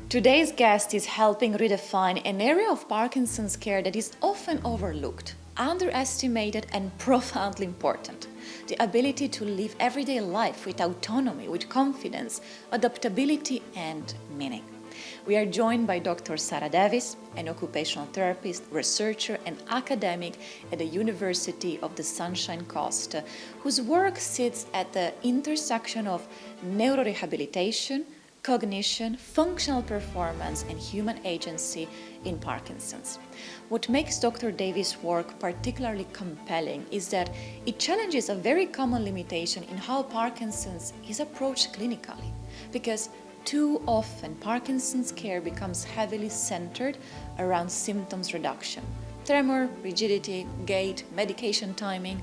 Today's guest is helping redefine an area of Parkinson's care that is often overlooked, underestimated, and profoundly important. The ability to live everyday life with autonomy, with confidence, adaptability, and meaning. We are joined by Dr. Sara Davies, an occupational therapist, researcher, and academic at the University of the Sunshine Coast, whose work sits at the intersection of neurorehabilitation, cognition, functional performance, and human agency in Parkinson's. What makes Dr. Davies' work particularly compelling is that it challenges a very common limitation in how Parkinson's is approached clinically, because too often Parkinson's care becomes heavily centered around symptoms reduction, tremor, rigidity, gait, medication timing,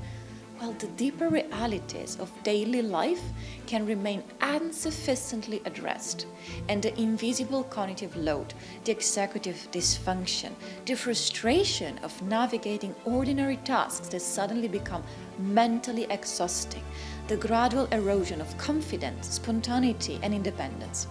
while the deeper realities of daily life can remain insufficiently addressed, and the invisible cognitive load, the executive dysfunction, the frustration of navigating ordinary tasks that suddenly become mentally exhausting, the gradual erosion of confidence, spontaneity, and independence.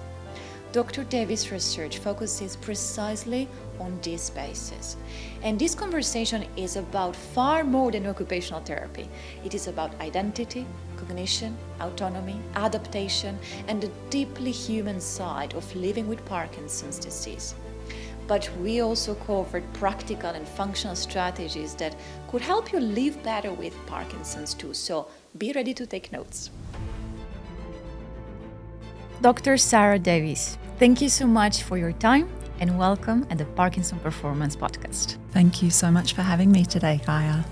Dr. Davies' research focuses precisely on these spaces. And this conversation is about far more than occupational therapy. It is about identity, cognition, autonomy, adaptation, and the deeply human side of living with Parkinson's disease. But we also covered practical and functional strategies that could help you live better with Parkinson's too. So be ready to take notes. Dr. Sara Davies, thank you so much for your time and welcome at the Parkinson Performance Podcast. Thank you so much for having me today, Gaia.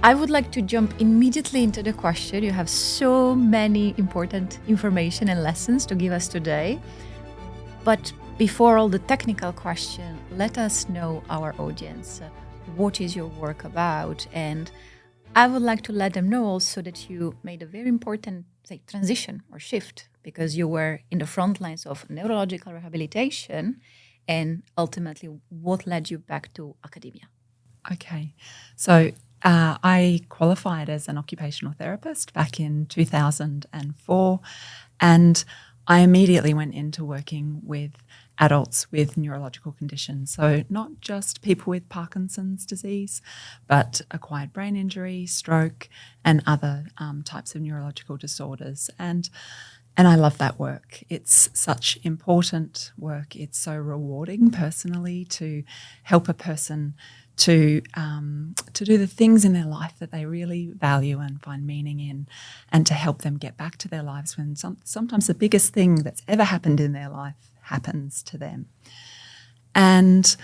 I would like to jump immediately into the question. You have so many important information and lessons to give us today. But before all the technical question, let us know our audience. What is your work about? And I would like to let them know also that you made a very important transition or shift, because you were in the front lines of neurological rehabilitation, and ultimately what led you back to academia? Okay, so I qualified as an occupational therapist back in 2004, and I immediately went into working with adults with neurological conditions. So not just people with Parkinson's disease, but acquired brain injury, stroke, and other types of neurological disorders. And I love that work. It's such important work. It's so rewarding personally to help a person to do the things in their life that they really value and find meaning in, and to help them get back to their lives when sometimes the biggest thing that's ever happened in their life happens to them. And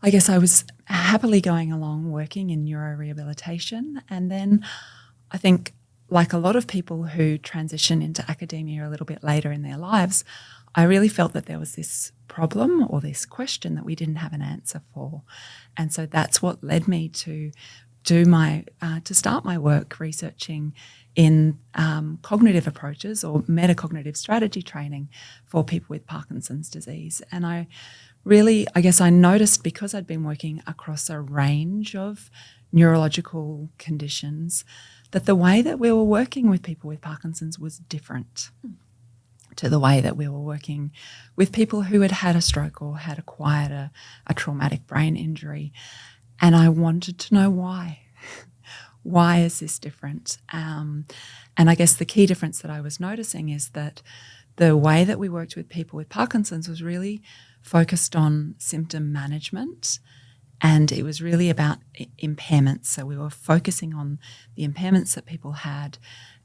I guess I was happily going along working in neurorehabilitation, and then I think, like a lot of people who transition into academia a little bit later in their lives, I really felt that there was this problem or this question that we didn't have an answer for. And so that's what led me to start my work researching in cognitive approaches or metacognitive strategy training for people with Parkinson's disease. And I noticed, because I'd been working across a range of neurological conditions, that the way that we were working with people with Parkinson's was different to the way that we were working with people who had had a stroke or had acquired a traumatic brain injury. And I wanted to know why. Why is this different? And I guess the key difference that I was noticing is that the way that we worked with people with Parkinson's was really focused on symptom management, and it was really about impairments. So we were focusing on the impairments that people had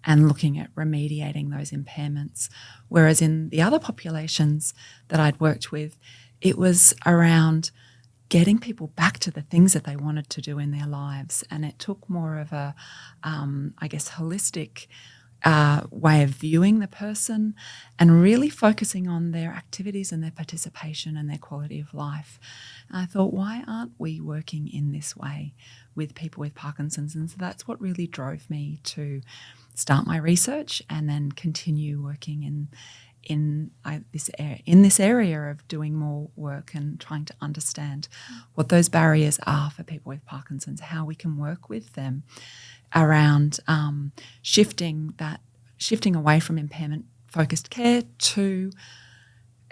and looking at remediating those impairments. Whereas in the other populations that I'd worked with, it was around getting people back to the things that they wanted to do in their lives. And it took more of a, holistic way of viewing the person and really focusing on their activities and their participation and their quality of life. And I thought, why aren't we working in this way with people with Parkinson's? And so that's what really drove me to start my research and then continue working in this area of doing more work and trying to understand what those barriers are for people with Parkinson's, how we can work with them around shifting away from impairment-focused care to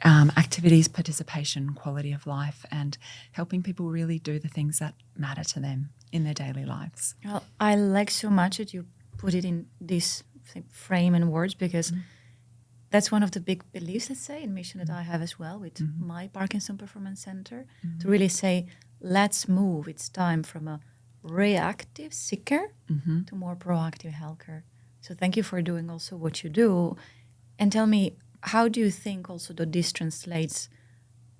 activities, participation, quality of life, and helping people really do the things that matter to them in their daily lives. Well, I like so much that you put it in this frame and words, because that's one of the big beliefs, let's say, and mission that I have as well with my Parkinson Performance Center, to really say, let's move. It's time from a reactive seeker to more proactive helper. So thank you for doing also what you do. And tell me, how do you think also that this translates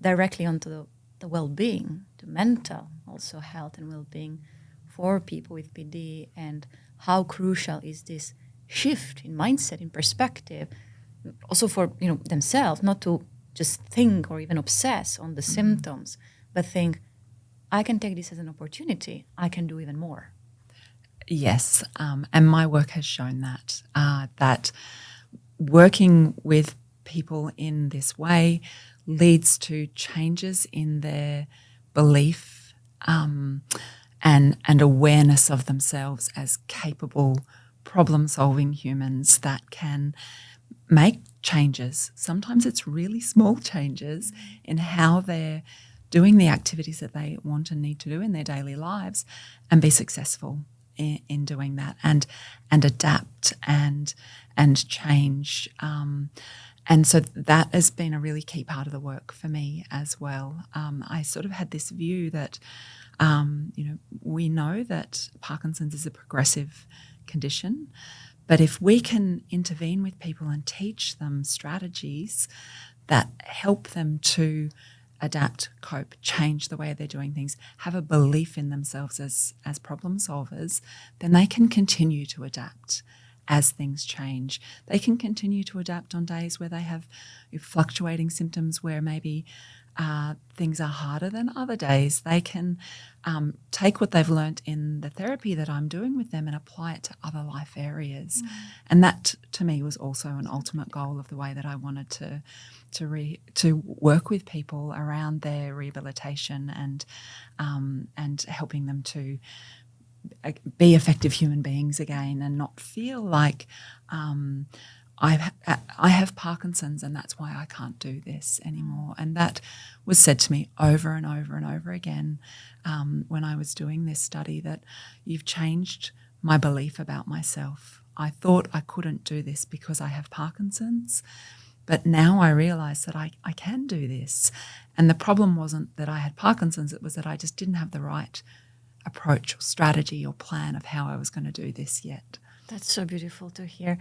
directly onto the well-being, the mental also health and well-being for people with PD, and how crucial is this shift in mindset, in perspective, also for themselves, not to just think or even obsess on the symptoms, but think, I can take this as an opportunity. I can do even more. Yes, and my work has shown that that working with people in this way leads to changes in their belief and awareness of themselves as capable, problem-solving humans that can make changes. Sometimes it's really small changes in how they're doing the activities that they want and need to do in their daily lives, and be successful in doing that, and adapt and change. And so that has been a really key part of the work for me as well. I sort of had this view that, we know that Parkinson's is a progressive condition, but if we can intervene with people and teach them strategies that help them to adapt, cope, change the way they're doing things, have a belief in themselves as problem solvers, then they can continue to adapt as things change. They can continue to adapt on days where they have fluctuating symptoms, where maybe things are harder than other days. They can take what they've learnt in the therapy that I'm doing with them and apply it to other life areas. And that, to me, was also an ultimate goal of the way that I wanted to work with people around their rehabilitation and helping them to be effective human beings again, and not feel like I have Parkinson's and that's why I can't do this anymore. And that was said to me over and over and over again when I was doing this study, that you've changed my belief about myself. I thought I couldn't do this because I have Parkinson's, but now I realise that I can do this. And the problem wasn't that I had Parkinson's, it was that I just didn't have the right approach or strategy or plan of how I was going to do this yet. That's so beautiful to hear.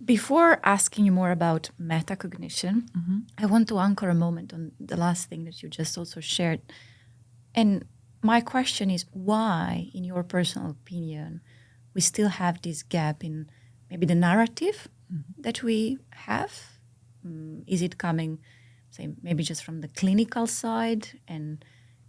Before asking you more about metacognition, I want to anchor a moment on the last thing that you just also shared. And my question is, why, in your personal opinion, we still have this gap in maybe the narrative that we have? Is it coming, say, maybe just from the clinical side? And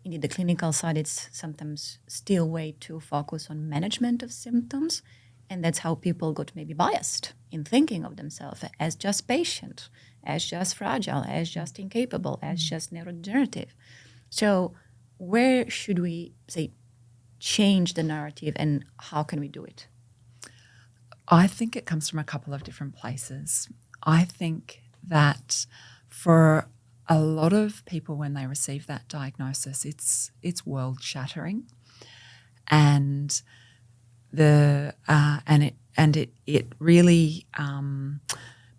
indeed, the clinical side, it's sometimes still way too focused on management of symptoms. And that's how people got maybe biased in thinking of themselves as just patient, as just fragile, as just incapable, as just neurodegenerative. So where should we, say, change the narrative, and how can we do it? I think it comes from a couple of different places. I think that for a lot of people, when they receive that diagnosis, it's world shattering, and it really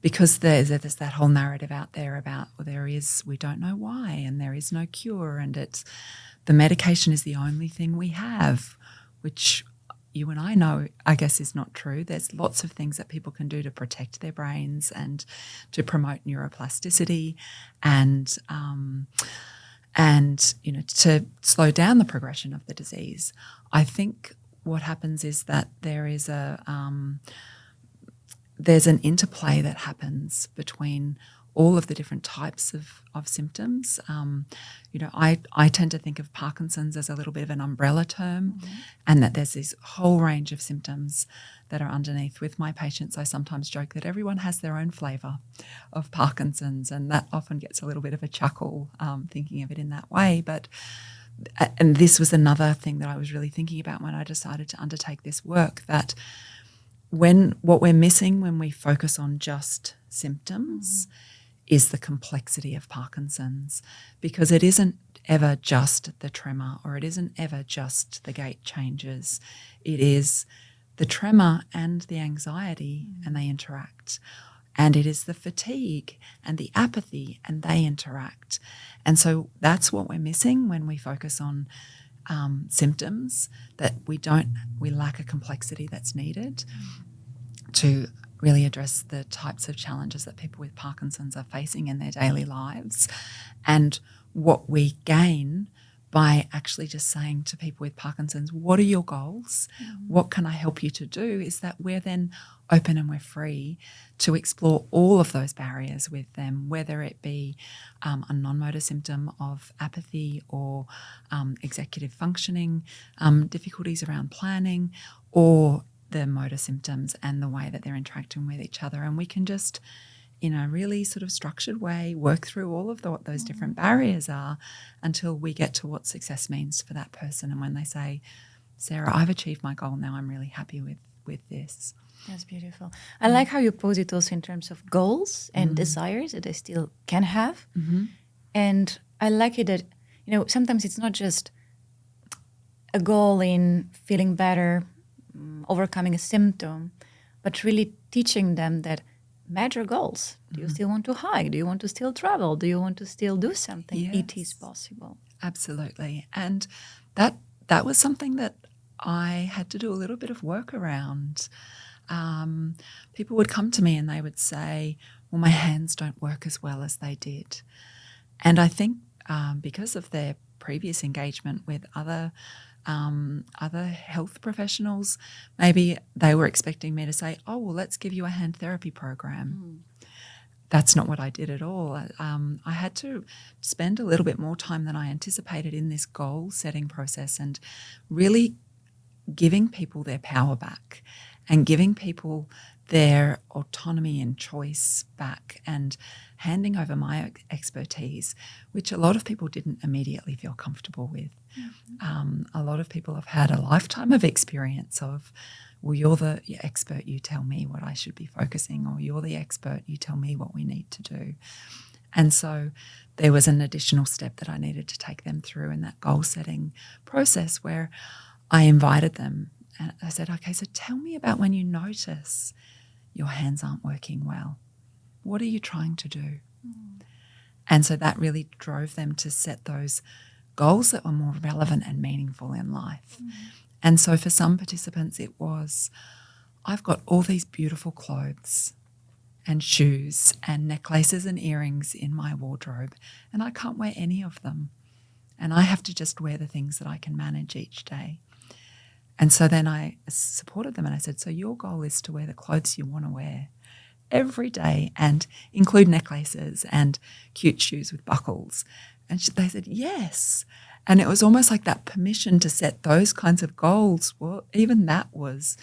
because there's that whole narrative out there about, well, we don't know why, and there is no cure, and the medication is the only thing we have, which you and I know, I guess, is not true. There's lots of things that people can do to protect their brains and to promote neuroplasticity and to slow down the progression of the disease. I think what happens is that there's an interplay that happens between all of the different types of symptoms. I tend to think of Parkinson's as a little bit of an umbrella term, and that there's this whole range of symptoms that are underneath. With my patients, I sometimes joke that everyone has their own flavour of Parkinson's, and that often gets a little bit of a chuckle thinking of it in that way. And this was another thing that I was really thinking about when I decided to undertake this work, that what we're missing when we focus on just symptoms is the complexity of Parkinson's, because it isn't ever just the tremor, or it isn't ever just the gait changes. It is the tremor and the anxiety, and they interact. And it is the fatigue and the apathy, and they interact. And so that's what we're missing when we focus on symptoms, that we lack a complexity that's needed to really address the types of challenges that people with Parkinson's are facing in their daily lives. And what we gain by actually just saying to people with Parkinson's, what are your goals? What can I help you to do? Is that we're then open and we're free to explore all of those barriers with them, whether it be a non-motor symptom of apathy, or executive functioning, difficulties around planning, or the motor symptoms and the way that they're interacting with each other. And we can just, in a really sort of structured way, work through all of what those different barriers are until we get to what success means for that person. And when they say, Sarah, I've achieved my goal now, I'm really happy with this. That's beautiful. I like how you pose it also in terms of goals and desires that they still can have. And I like it that, sometimes it's not just a goal in feeling better, overcoming a symptom, but really teaching them that major goals. Do you still want to hike? Do you want to still travel? Do you want to still do something? Yes. It is possible. Absolutely. And that was something that I had to do a little bit of work around. People would come to me and they would say, well, my hands don't work as well as they did. And I think because of their previous engagement with other health professionals, maybe they were expecting me to say, oh, well, let's give you a hand therapy program. That's not what I did at all. I had to spend a little bit more time than I anticipated in this goal setting process, and really giving people their power back and giving people their autonomy and choice back, and handing over my expertise, which a lot of people didn't immediately feel comfortable with. A lot of people have had a lifetime of experience of, well, you're the expert, you tell me what I should be focusing, or you're the expert, you tell me what we need to do. And so there was an additional step that I needed to take them through in that goal setting process, where I invited them and I said, okay, so tell me about when you notice your hands aren't working well. What are you trying to do? And so that really drove them to set those goals that were more relevant and meaningful in life. And so for some participants it was, I've got all these beautiful clothes and shoes and necklaces and earrings in my wardrobe, and I can't wear any of them. And I have to just wear the things that I can manage each day. And so then I supported them and I said, so your goal is to wear the clothes you want to wear every day and include necklaces and cute shoes with buckles. And they said, yes. And it was almost like that permission to set those kinds of goals. Well, even that was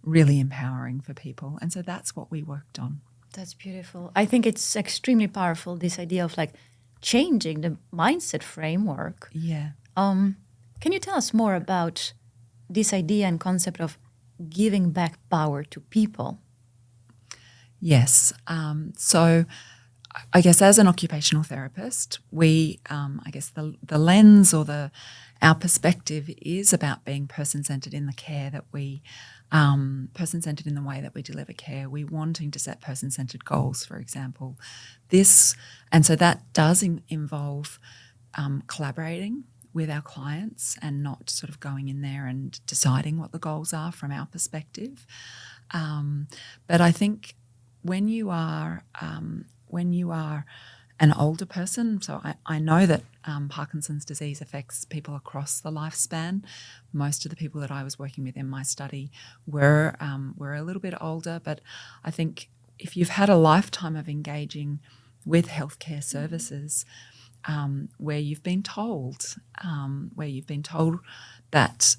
really empowering for people. And so that's what we worked on. That's beautiful. I think it's extremely powerful, this idea of like changing the mindset framework. Yeah. Can you tell us more about this idea and concept of giving back power to people? Yes. So I guess as an occupational therapist, we, I guess the lens or our perspective is about being person-centred in the care that we, person-centred in the way that we deliver care. We're wanting to set person-centred goals, for example. And so that does involve collaborating with our clients and not sort of going in there and deciding what the goals are from our perspective. But I think when you are an older person, so I know that Parkinson's disease affects people across the lifespan. Most of the people that I was working with in my study were a little bit older, but I think if you've had a lifetime of engaging with healthcare services, where you've been told that,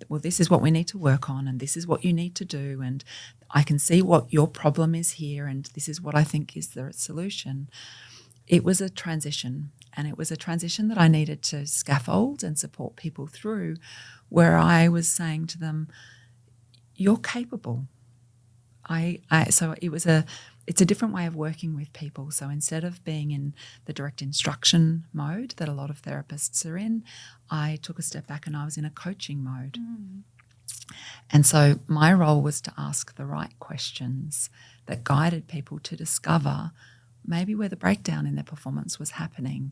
well, this is what we need to work on and this is what you need to do, and I can see what your problem is here and this is what I think is the solution. It was a transition, and it was a transition that I needed to scaffold and support people through, where I was saying to them, you're capable. So it was it's a different way of working with people. So instead of being in the direct instruction mode that a lot of therapists are in, I took a step back and I was in a coaching mode. And so my role was to ask the right questions that guided people to discover maybe where the breakdown in their performance was happening,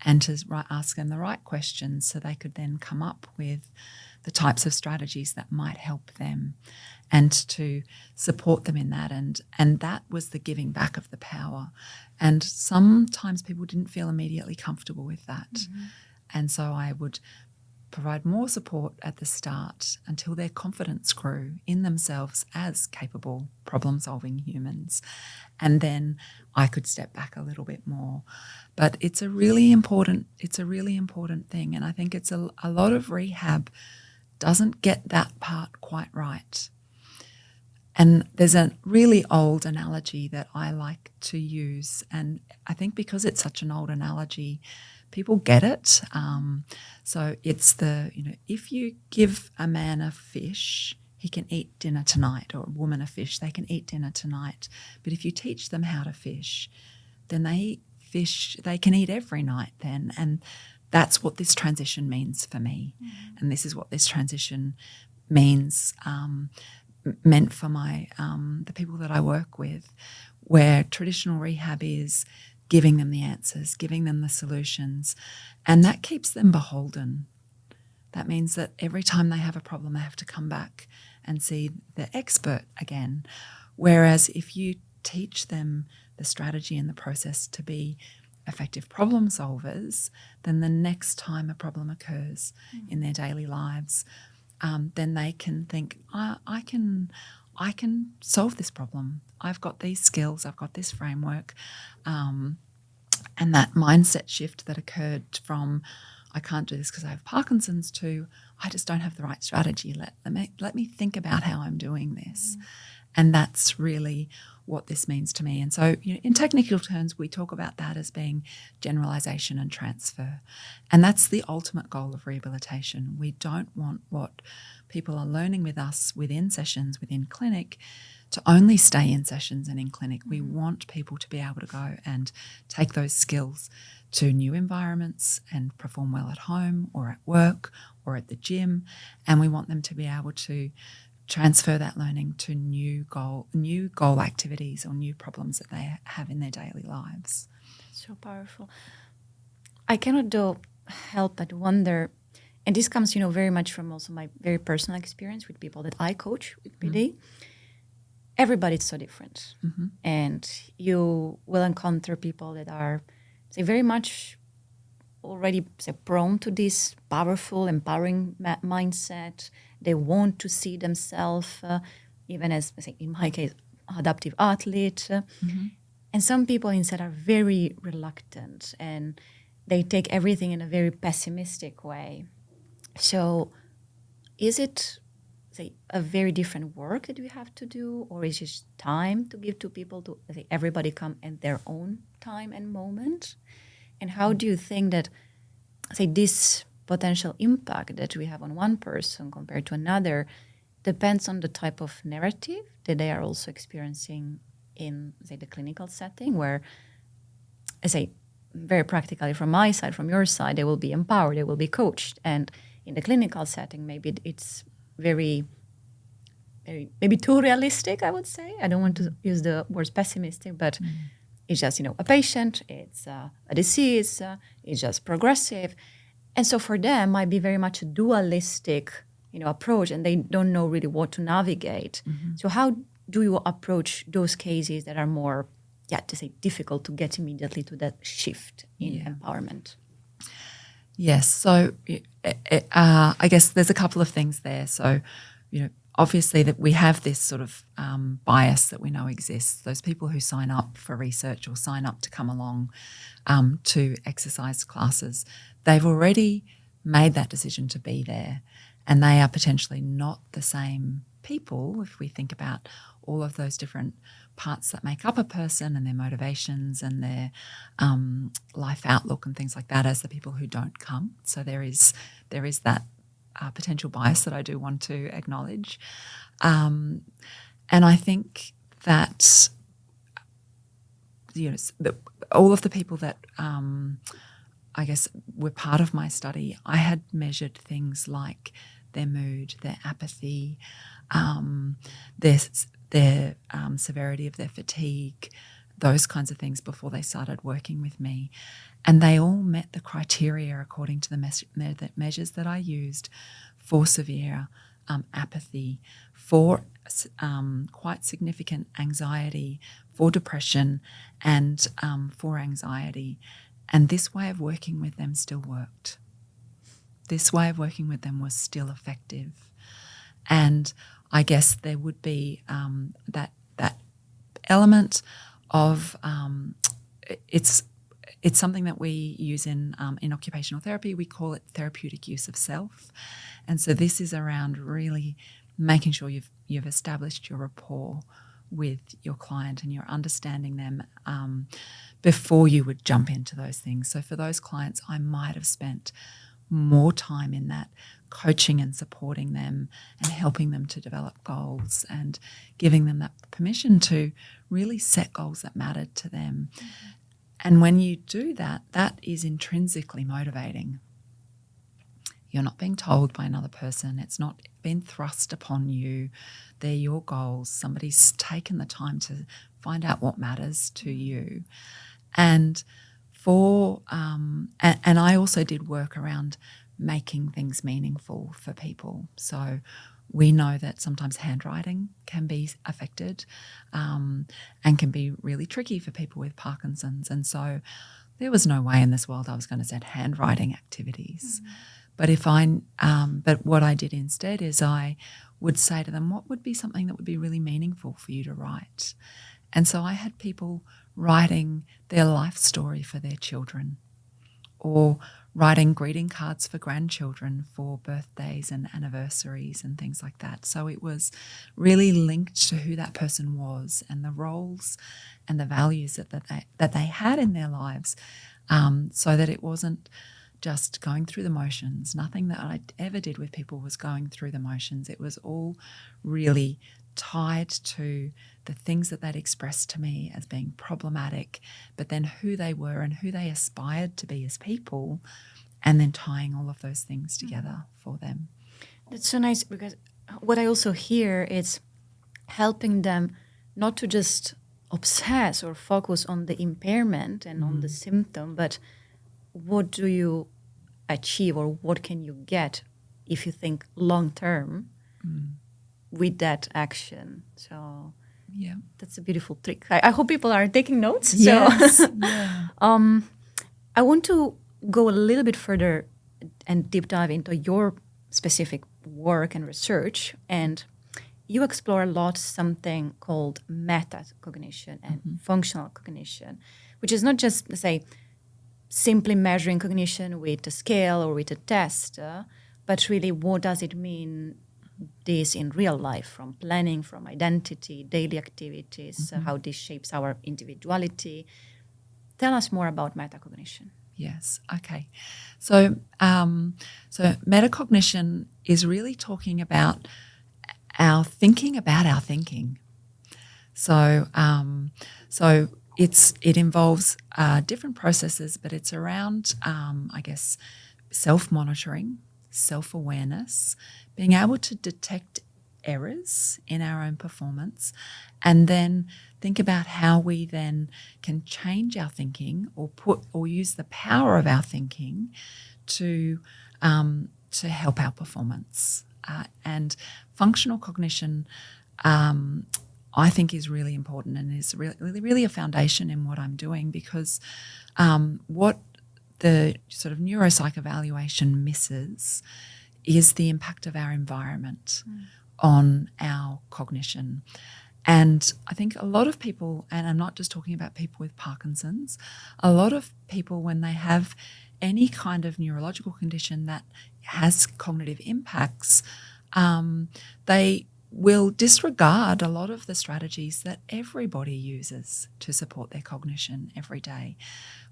and to ask them the right questions so they could then come up with the types of strategies that might help them, and to support them in that. And that was the giving back of the power. And sometimes people didn't feel immediately comfortable with that. And so I would provide more support at the start until their confidence grew in themselves as capable problem-solving humans. And then I could step back a little bit more. But it's a really important thing. And I think it's a lot of rehab doesn't get that part quite right. And there's a really old analogy that I like to use. And I think because it's such an old analogy, people get it. So it's if you give a man a fish, he can eat dinner tonight, or a woman a fish, they can eat dinner tonight. But if you teach them how to fish, then they eat fish, they can eat every night then. And that's what this transition means for me. And this is what this transition meant for my the people that I work with, where traditional rehab is giving them the answers, giving them the solutions, and that keeps them beholden. That means that every time they have a problem, they have to come back and see the expert again. Whereas if you teach them the strategy and the process to be effective problem solvers, then the next time a problem occurs in their daily lives, then they can think, I can solve this problem. I've got these skills, I've got this framework. And that mindset shift that occurred from, I can't do this because I have Parkinson's, to, I just don't have the right strategy. Let me think about how I'm doing this. And that's really what this means to me. And so, in technical terms, we talk about that as being generalization and transfer. And that's the ultimate goal of rehabilitation. We don't want what people are learning with us within sessions, within clinic, to only stay in sessions and in clinic. We want people to be able to go and take those skills to new environments and perform well at home or at work or at the gym. And we want them to be able to transfer that learning to new goal activities or new problems that they have in their daily lives. That's so powerful. I cannot though help but wonder, and this comes, very much from also my very personal experience with people that I coach with PD. Everybody's so different. And you will encounter people that are, say, very much already prone to this powerful, empowering mindset. They want to see themselves, even as, say, in my case, adaptive athlete. And some people instead are very reluctant and they take everything in a very pessimistic way. So is it, say, a very different work that we have to do, or is it just time to give to people to, say, everybody come at their own time and moment? And how do you think that, say, this potential impact that we have on one person compared to another depends on the type of narrative that they are also experiencing in, say, the clinical setting, where, I say, very practically from my side, from your side, they will be empowered, they will be coached. And in the clinical setting, maybe it's very, maybe too realistic, I would say. I don't want to use the word pessimistic, but it's just, a patient, it's a disease, it's just progressive. And so for them, might be very much a dualistic, approach, and they don't know really what to navigate. So how do you approach those cases that are more, to say, difficult to get immediately to that shift in empowerment? Yes. So I guess there's a couple of things there. So, obviously that we have this sort of bias that we know exists. Those people who sign up for research or sign up to come along to exercise classes, they've already made that decision to be there, and they are potentially not the same people if we think about all of those different parts that make up a person and their motivations and their life outlook and things like that as the people who don't come. So there is that potential bias that I do want to acknowledge. And I think that all of the people that I guess were part of my study, I had measured things like their mood, their apathy, their severity of their fatigue, those kinds of things before they started working with me. And they all met the criteria according to the measures that I used for severe apathy, for quite significant anxiety, for depression, and for anxiety. And this way of working with them still worked. This way of working with them was still effective. And I guess there would be that element of it's something that we use in occupational therapy. We call it therapeutic use of self. And so this is around really making sure you've established your rapport with your client and you're understanding them before you would jump into those things. So for those clients, I might have spent more time in that coaching and supporting them and helping them to develop goals and giving them that permission to really set goals that mattered to them. Mm-hmm. And when you do that, that is intrinsically motivating. You're not being told by another person. It's not been thrust upon you. They're your goals. Somebody's taken the time to find out what matters to you. And and I also did work around making things meaningful for people. So we know that sometimes handwriting can be affected and can be really tricky for people with Parkinson's. And so there was no way in this world I was going to set handwriting activities. Mm-hmm. But what I did instead is I would say to them, what would be something that would be really meaningful for you to write? And so I had people writing their life story for their children, or writing greeting cards for grandchildren for birthdays and anniversaries and things like that. So it was really linked to who that person was and the roles and the values that they had in their lives, so that it wasn't just going through the motions. Nothing that I ever did with people was going through the motions. It was all really tied to the things that they'd expressed to me as being problematic, but then who they were and who they aspired to be as people, and then tying all of those things together for them. That's so nice, because what I also hear is helping them not to just obsess or focus on the impairment and on the symptom, but what do you achieve or what can you get if you think long term with that action. So yeah, that's a beautiful trick. I hope people are taking notes. Yes. So yeah. I want to go a little bit further and deep dive into your specific work and research. And you explore a lot something called metacognition and functional cognition, which is not just, say, simply measuring cognition with a scale or with a test, but really what does it mean this in real life, from planning, from identity, daily activities, how this shapes our individuality. Tell us more about metacognition. Yes. Okay. So metacognition is really talking about our thinking about our thinking. So it involves different processes, but it's around, I guess, self-monitoring, self-awareness, being able to detect errors in our own performance, and then think about how we then can change our thinking or use the power of our thinking to help our performance. And functional cognition, I think, is really important and is really a foundation in what I'm doing, because what the sort of neuropsych evaluation misses is the impact of our environment on our cognition. And I think a lot of people, and I'm not just talking about people with Parkinson's, a lot of people, when they have any kind of neurological condition that has cognitive impacts, they will disregard a lot of the strategies that everybody uses to support their cognition every day.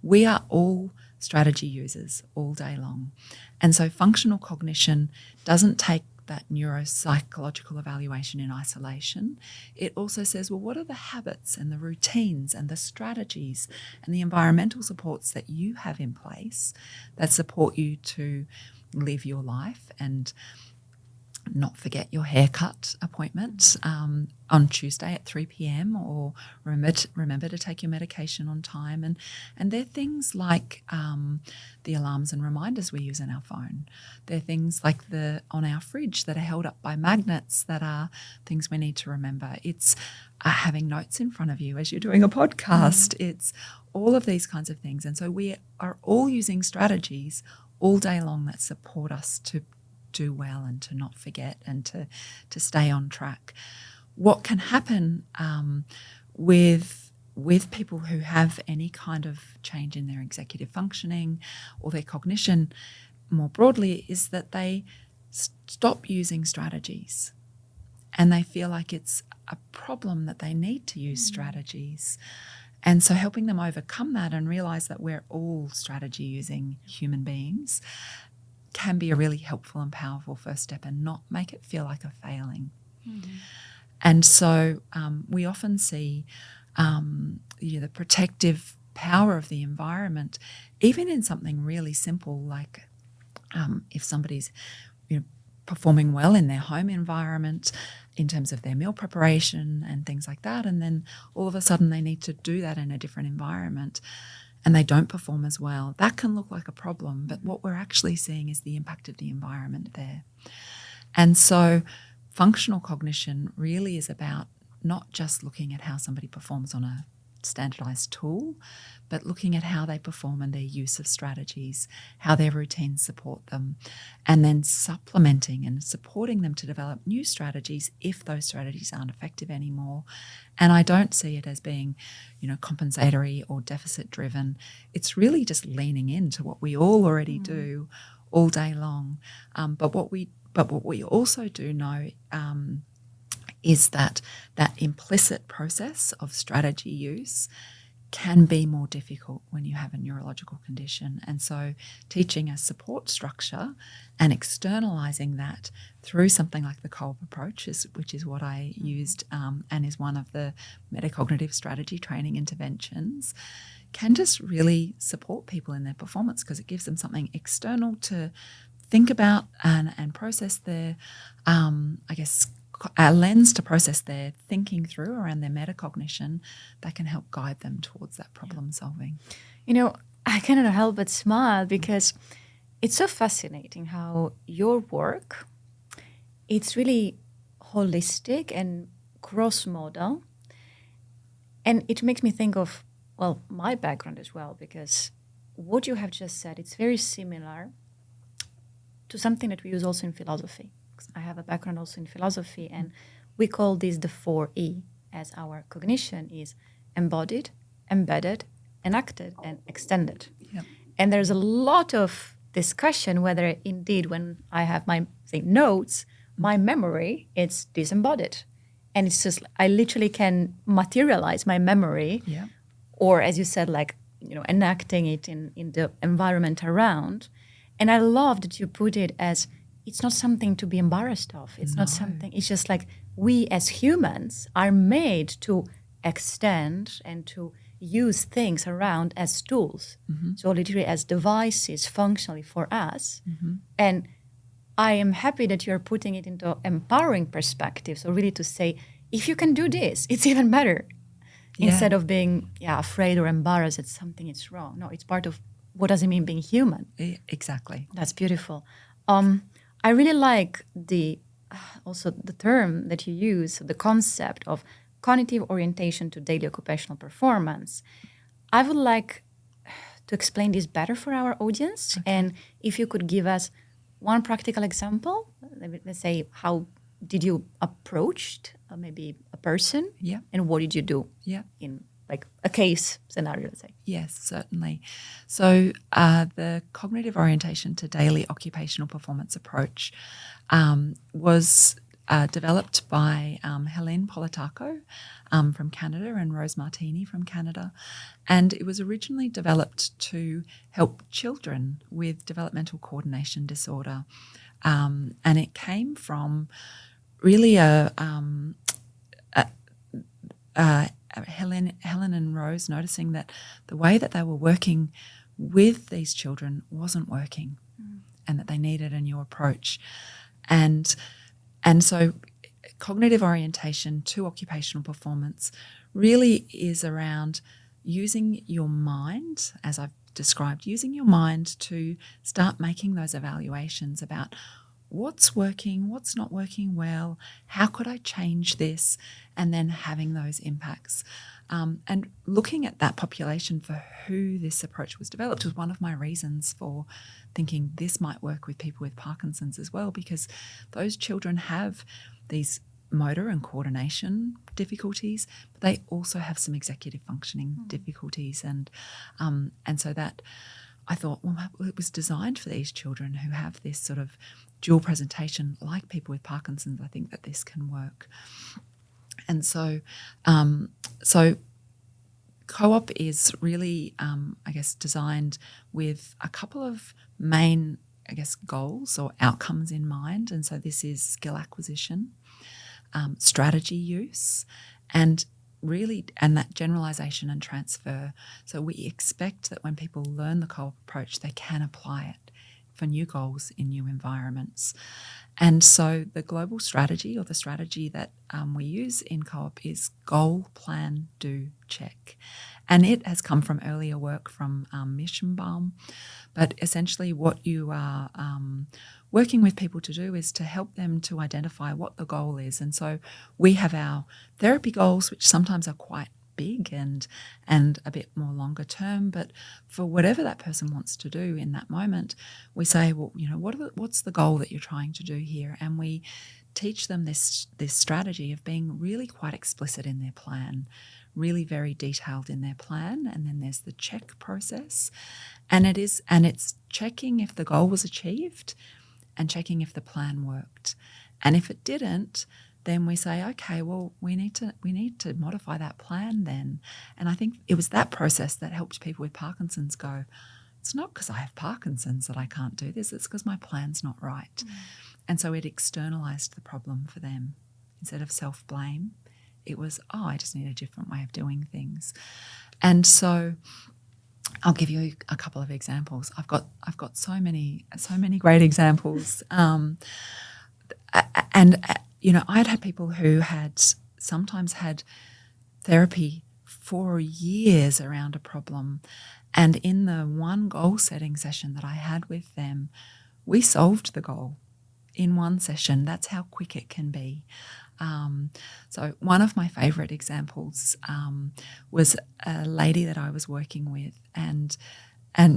We are all strategy users all day long. And so functional cognition doesn't take that neuropsychological evaluation in isolation, it also says, well, what are the habits and the routines and the strategies and the environmental supports that you have in place that support you to live your life and not forget your haircut appointment on Tuesday at 3 p.m. or remember to take your medication on time. And they're things like the alarms and reminders we use on our phone. They're things like on our fridge that are held up by magnets that are things we need to remember. It's having notes in front of you as you're doing a podcast. It's all of these kinds of things. And so we are all using strategies all day long that support us to do well and to not forget and to stay on track. What can happen with people who have any kind of change in their executive functioning or their cognition more broadly is that they stop using strategies and they feel like it's a problem that they need to use strategies. And so helping them overcome that and realise that we're all strategy using human beings can be a really helpful and powerful first step and not make it feel like a failing. And so we often see the protective power of the environment, even in something really simple like if somebody's performing well in their home environment in terms of their meal preparation and things like that, and then all of a sudden they need to do that in a different environment and they don't perform as well. That can look like a problem, but what we're actually seeing is the impact of the environment there. And so functional cognition really is about not just looking at how somebody performs on a standardized tool, but looking at how they perform and their use of strategies, how their routines support them, and then supplementing and supporting them to develop new strategies if those strategies aren't effective anymore. And I don't see it as being, compensatory or deficit driven. It's really just leaning into what we all already do all day long. But what we also do know is that implicit process of strategy use can be more difficult when you have a neurological condition. And so teaching a support structure and externalizing that through something like the co-op approach, which is what I used and is one of the metacognitive strategy training interventions, can just really support people in their performance because it gives them something external to think about and process their, a lens to process their thinking through around their metacognition that can help guide them towards that problem solving. I cannot help but smile because it's so fascinating how your work, it's really holistic and cross-modal. And it makes me think of, my background as well, because what you have just said, it's very similar to something that we use also in philosophy. I have a background also in philosophy, and we call this the 4E, as our cognition is embodied, embedded, enacted, and extended. Yep. And there's a lot of discussion whether indeed when I have my notes, my memory, it's disembodied. And it's just, I literally can materialize my memory, or as you said, enacting it in the environment around. And I love that you put it as, it's not something to be embarrassed of. It's not something, it's just like we as humans are made to extend and to use things around as tools. So literally as devices functionally for us. And I am happy that you're putting it into empowering perspective. So really to say, if you can do this, it's even better. Instead of being afraid or embarrassed that something is wrong. No, it's part of what does it mean being human. Exactly. That's beautiful. I really like also the term that you use, the concept of cognitive orientation to daily occupational performance. I would like to explain this better for our audience. Okay. And if you could give us one practical example, let's say, how did you approach maybe a person? Yeah. And what did you do? Yeah. In a case scenario, let's say. Yes, certainly. So the cognitive orientation to daily occupational performance approach was developed by Helene Politaco from Canada and Rose Martini from Canada. And it was originally developed to help children with developmental coordination disorder And it came from really Helen and Rose noticing that the way that they were working with these children wasn't working, and that they needed a new approach. And so cognitive orientation to occupational performance really is around using your mind, as I've described, using your mind to start making those evaluations about what's working, what's not working well, how could I change this, and then having those impacts. And looking at that population for who this approach was developed was one of my reasons for thinking this might work with people with Parkinson's as well, because those children have these motor and coordination difficulties, but they also have some executive functioning difficulties. And so that I thought, well, it was designed for these children who have this sort of dual presentation like people with Parkinson's. I think that this can work. And so co-op is really, designed with a couple of main, goals or outcomes in mind. And so this is skill acquisition, strategy use, and that generalization and transfer. So we expect that when people learn the co-op approach, they can apply it for new goals in new environments. And so the global strategy, or the strategy that we use in co-op, is goal, plan, do, check. And it has come from earlier work from Mischenbaum. But essentially what you are working with people to do is to help them to identify what the goal is. And so we have our therapy goals, which sometimes are quite big and a bit more longer term, but for whatever that person wants to do in that moment, we say, well, what's the goal that you're trying to do here? And we teach them this strategy of being really quite explicit in their plan, really very detailed in their plan. And then there's the check process, and it's checking if the goal was achieved and checking if the plan worked. And if it didn't, then we say, okay, well, we need to modify that plan then. And I think it was that process that helped people with Parkinson's go, it's not because I have Parkinson's that I can't do this, it's because my plan's not right. And so it externalized the problem for them. Instead of self-blame, it was, I just need a different way of doing things. And so I'll give you a couple of examples. I've got so many great examples. I'd had people who had sometimes had therapy for years around a problem, and in the one goal setting session that I had with them, we solved the goal in one session. That's how quick it can be. So one of my favourite examples was a lady that I was working with, and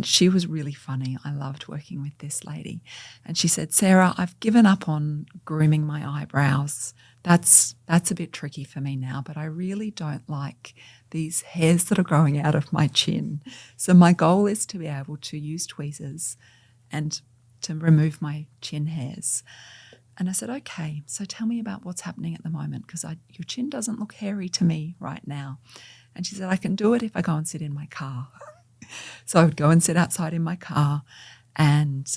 she was really funny. I loved working with this lady. And she said, Sarah, I've given up on grooming my eyebrows. That's a bit tricky for me now, but I really don't like these hairs that are growing out of my chin. So my goal is to be able to use tweezers and to remove my chin hairs. And I said, okay, so tell me about what's happening at the moment, because your chin doesn't look hairy to me right now. And she said, I can do it if I go and sit in my car. So I would go and sit outside in my car, and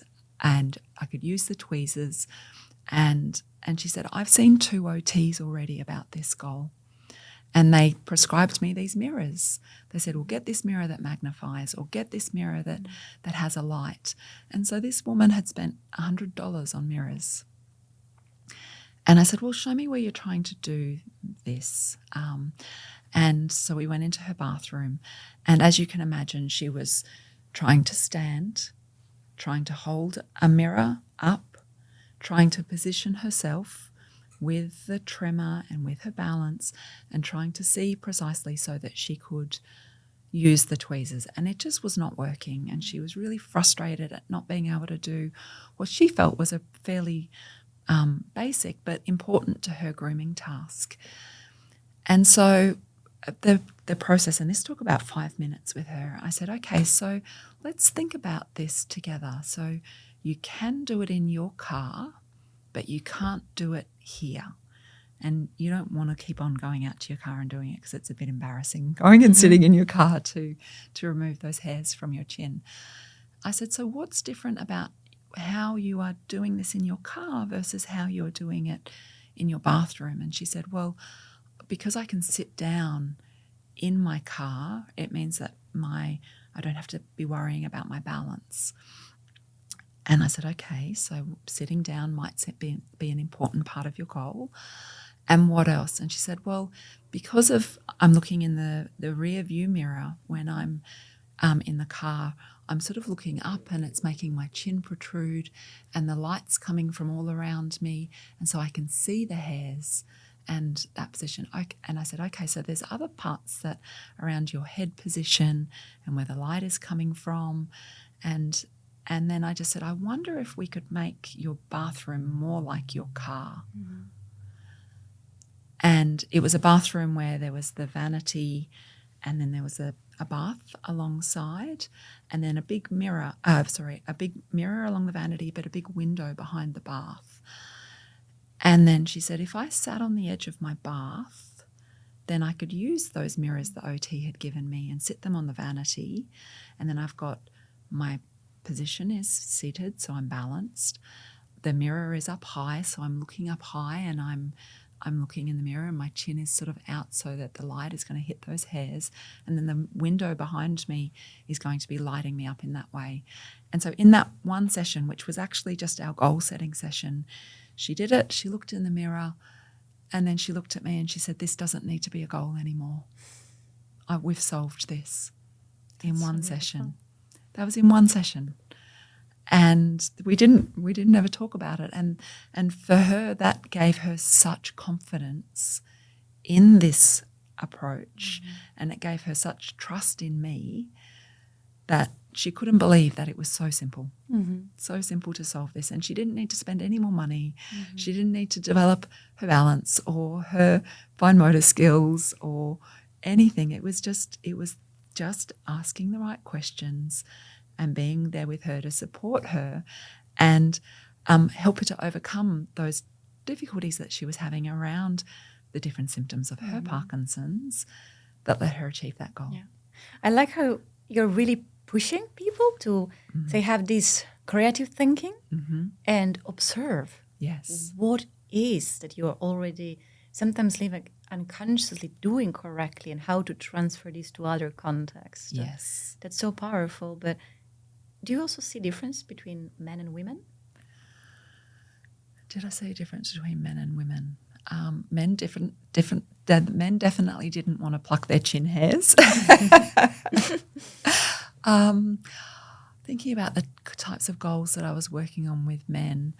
I could use the tweezers. And she said, I've seen 2 OTs already about this goal. And they prescribed me these mirrors. They said, well, get this mirror that magnifies, or get this mirror that has a light. And so this woman had spent $100 on mirrors. And I said, well, show me where you're trying to do this. And so we went into her bathroom, and as you can imagine, she was trying to stand, trying to hold a mirror up, trying to position herself with the tremor and with her balance, and trying to see precisely so that she could use the tweezers. And it just was not working, and she was really frustrated at not being able to do what she felt was a fairly basic but important to her grooming task. And so the process, and this took about 5 minutes with her, I said, okay, so let's think about this together. So you can do it in your car, but you can't do it here. And you don't want to keep on going out to your car and doing it, because it's a bit embarrassing going and sitting in your car to remove those hairs from your chin. I said, so what's different about how you are doing this in your car versus how you're doing it in your bathroom. And she said, well, because I can sit down in my car, it means that I don't have to be worrying about my balance. And I said, okay, so sitting down might be an important part of your goal. And what else? And she said, well, because I'm looking in the rear view mirror when I'm in the car, I'm sort of looking up and it's making my chin protrude and the light's coming from all around me. And so I can see the hairs and that position. And I said, okay, so there's other parts that around your head position and where the light is coming from. And then I just said, I wonder if we could make your bathroom more like your car. Mm-hmm. And it was a bathroom where there was the vanity and then there was a bath alongside and then a big mirror along the vanity, but a big window behind the bath. And then she said, if I sat on the edge of my bath, then I could use those mirrors the OT had given me and sit them on the vanity. And then I've got my position is seated, so I'm balanced. The mirror is up high, so I'm looking up high and I'm looking in the mirror and my chin is sort of out so that the light is going to hit those hairs. And then the window behind me is going to be lighting me up in that way. And so in that one session, which was actually just our goal setting session, she did it. She looked in the mirror and then she looked at me and she said, this doesn't need to be a goal anymore. We've solved this in one session. That was in one session. And we didn't ever talk about it. And for her, that gave her such confidence in this approach, mm-hmm. and it gave her such trust in me that she couldn't believe that it was so simple, mm-hmm. so simple to solve this. And she didn't need to spend any more money. Mm-hmm. She didn't need to develop her balance or her fine motor skills or anything. It was just asking the right questions and being there with her to support her and help her to overcome those difficulties that she was having around the different symptoms of her mm-hmm. Parkinson's that let her achieve that goal. Yeah. I like how you're really pushing people to, mm-hmm. say, have this creative thinking mm-hmm. and observe what is that you're already sometimes living unconsciously doing correctly and how to transfer this to other contexts. Yes. That's so powerful. But do you also see difference between men and women? Did I say a difference between men and women? Men definitely didn't want to pluck their chin hairs. Thinking about the types of goals that I was working on with men,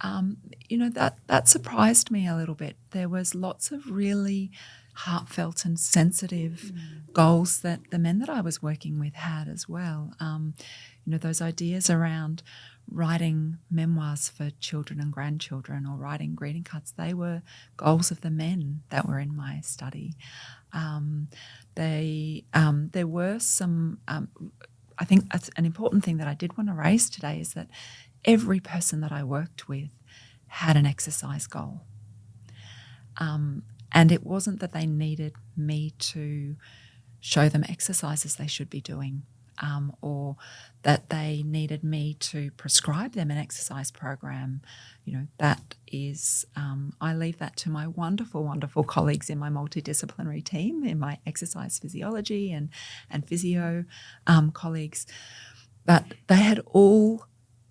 that surprised me a little bit. There was lots of really heartfelt and sensitive goals that the men that I was working with had as well. Those ideas around writing memoirs for children and grandchildren or writing greeting cards, they were goals of the men that were in my study. There were some, I think an important thing that I did want to raise today is that every person that I worked with had an exercise goal. And it wasn't that they needed me to show them exercises they should be doing, or that they needed me to prescribe them an exercise program. That is, I leave that to my wonderful, wonderful colleagues in my multidisciplinary team, in my exercise physiology and physio colleagues. But they had all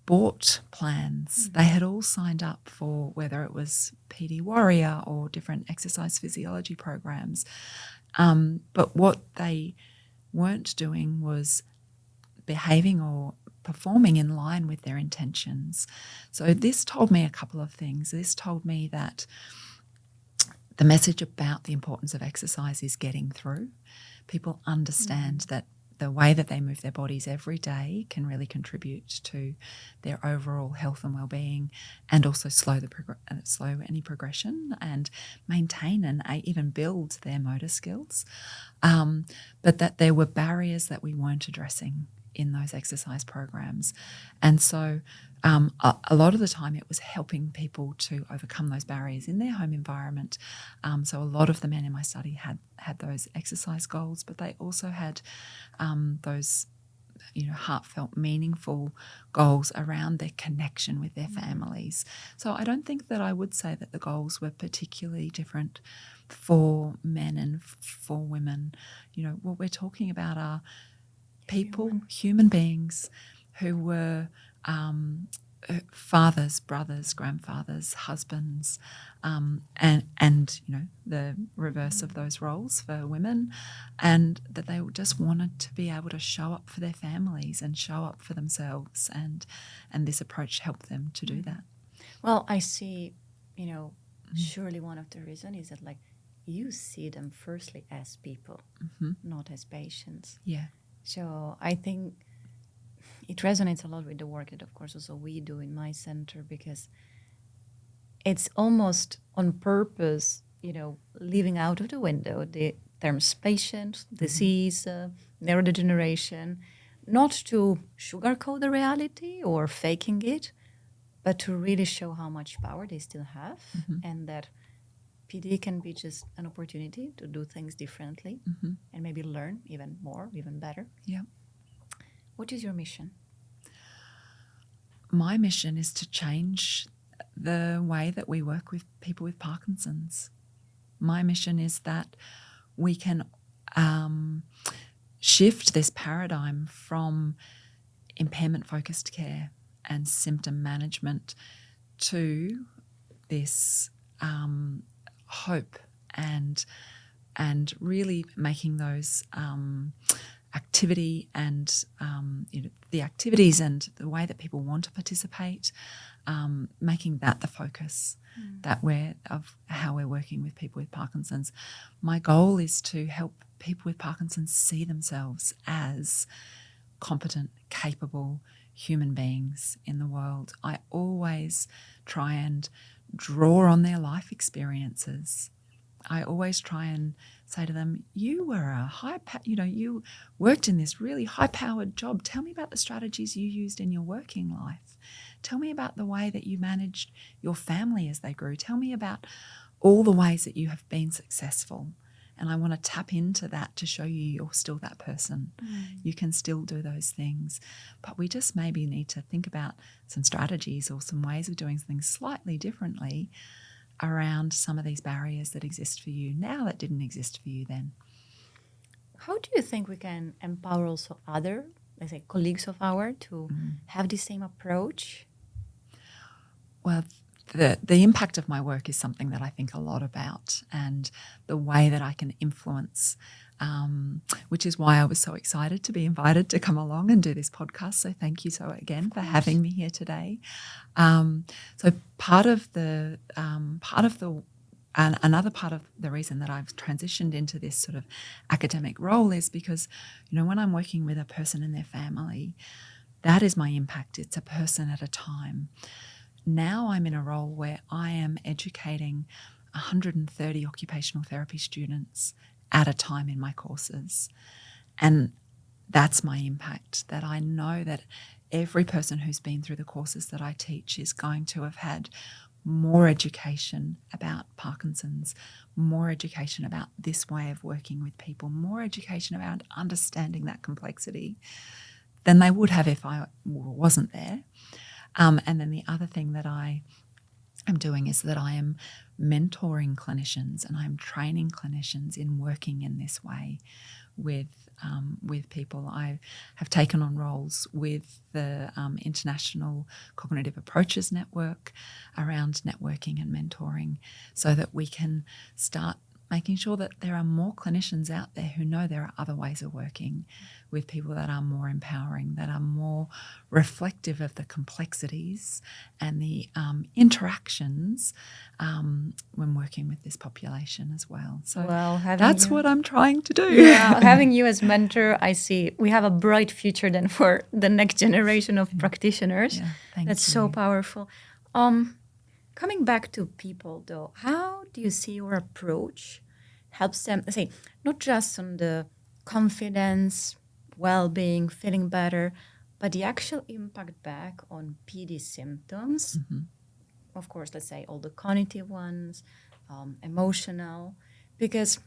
bought plans. They had all signed up for whether it was PD Warrior or different exercise physiology programs. But what they weren't doing was behaving or performing in line with their intentions. So this told me a couple of things. This told me that the message about the importance of exercise is getting through. People understand that the way that they move their bodies every day can really contribute to their overall health and well-being, and also slow any progression and maintain and even build their motor skills. But that there were barriers that we weren't addressing in those exercise programs. And so a lot of the time it was helping people to overcome those barriers in their home environment. So a lot of the men in my study had those exercise goals, but they also had those heartfelt, meaningful goals around their connection with their families. So I don't think that I would say that the goals were particularly different for men and for women. What we're talking about are people, human beings who were fathers, brothers, grandfathers, husbands, and the reverse of those roles for women, and that they just wanted to be able to show up for their families and show up for themselves, and this approach helped them to do that. Well, I see, surely one of the reasons is that you see them firstly as people, not as patients. Yeah. So I think it resonates a lot with the work that, of course, also we do in my center, because it's almost on purpose, leaving out of the window the terms patient, disease, neurodegeneration, not to sugarcoat the reality or faking it, but to really show how much power they still have, and that PD can be just an opportunity to do things differently and maybe learn even more, even better. Yeah. What is your mission? My mission is to change the way that we work with people with Parkinson's. My mission is that we can shift this paradigm from impairment-focused care and symptom management to this hope and really making those activity and the activities and the way that people want to participate, making that the focus of how we're working with people with Parkinson's. My goal is to help people with Parkinson's see themselves as competent, capable human beings in the world. I always try and draw on their life experiences. I always try and say to them, you were you worked in this really high-powered job. Tell me about the strategies you used in your working life. Tell me about the way that you managed your family as they grew. Tell me about all the ways that you have been successful. And I want to tap into that to show you you're still that person. You can still do those things. But we just maybe need to think about some strategies or some ways of doing things slightly differently around some of these barriers that exist for you now that didn't exist for you then. How do you think we can empower also other, let's say, colleagues of ours to have the same approach? Well, the impact of my work is something that I think a lot about, and the way that I can influence, which is why I was so excited to be invited to come along and do this podcast. So thank you again for having me here today. So another part of the reason that I've transitioned into this sort of academic role is because, when I'm working with a person and their family, that is my impact. It's a person at a time. Now I'm in a role where I am educating 130 occupational therapy students at a time in my courses. And that's my impact, that I know that every person who's been through the courses that I teach is going to have had more education about Parkinson's, more education about this way of working with people, more education about understanding that complexity than they would have if I wasn't there. And then the other thing that I am doing is that I am mentoring clinicians and I'm training clinicians in working in this way with people. I have taken on roles with the International Cognitive Approaches Network around networking and mentoring, so that we can start making sure that there are more clinicians out there who know there are other ways of working with people that are more empowering, that are more reflective of the complexities and the interactions when working with this population as well. So that's what I'm trying to do. Yeah, having you as mentor, I see we have a bright future then for the next generation of practitioners. Yeah, that's so powerful. Coming back to people, though, how do you see your approach helps them, let's say, not just on the confidence, well-being, feeling better, but the actual impact back on PD symptoms? Of course, let's say all the cognitive ones, emotional, because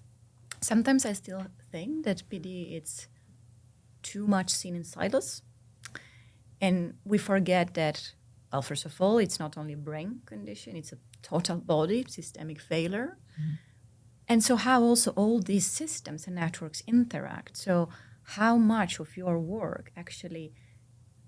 sometimes I still think that PD it's too much seen in silos. And we forget that, well, first of all, it's not only a brain condition, it's a total body, systemic failure. And so how also all these systems and networks interact. So how much of your work actually,